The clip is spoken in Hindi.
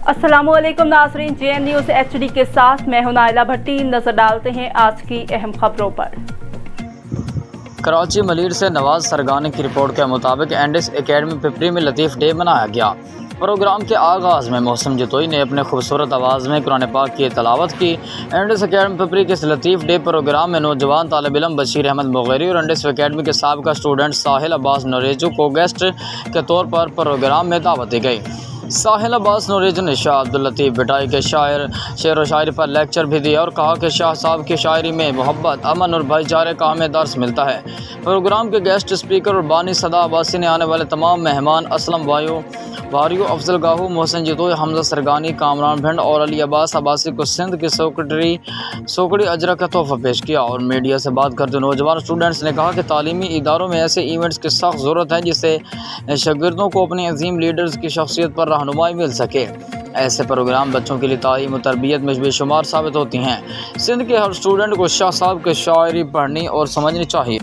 अस्सलामुअलैकुम नाज़रीन, JN न्यूज़ HD के साथ मैं हूं नाइला भट्टी। नजर डालते हैं आज की अहम खबरों पर। कराची मलीर से नवाज सरगानी की रिपोर्ट के मुताबिक एंडिस एकेडमी पिपरी में लतीफ़ डे मनाया गया। प्रोग्राम के आगाज़ में मोहसिन जतोई ने अपने खूबसूरत आवाज़ में कुरान पाक की तलावत की। एंडिस एकेडमी पिपरी के इस लतीफ़ डे प्रोग्राम में नौजवान तालिब इल्म बशीर अहमद मुगैरी और एंडिस एकेडमी के साबिका स्टूडेंट साहिल अब्बास नोरेजू को गेस्ट के तौर पर प्रोग्राम में दावत दी गई। साहिल अब्बास नोरेजू ने शाह अब्दुल लतीफ़ बिटाई के शेर व शायरी पर लेक्चर भी दिया और कहा कि शाह साहब की शायरी में मोहब्बत, अमन और भाईचारे का हमें दर्स मिलता है। प्रोग्राम के गेस्ट स्पीकर और बानी सदा अब्बासी ने आने वाले तमाम मेहमान असलम वारियो, अफजल गाहू, मोहसिन जतोई, हमजा सरगानी, कामरान भिंड और अली अब्बास अब्बासी को सिंध की सोकड़ी अजरा का तोहफा पेश किया। और मीडिया से बात करते नौजवान स्टूडेंट्स ने कहा कि तालीमी इदारों में ऐसे इवेंट्स की सख्त ज़रूरत है जिससे शागिर्दों को अपने अजीम लीडर्स की शख्सियत पर रहनुमाई मिल सके। ऐसे प्रोग्राम बच्चों के लिए तालीम और तरबियत में बेशुमार साबित होती हैं। सिंध के हर स्टूडेंट को शाह साहब की शायरी पढ़नी और समझनी चाहिए।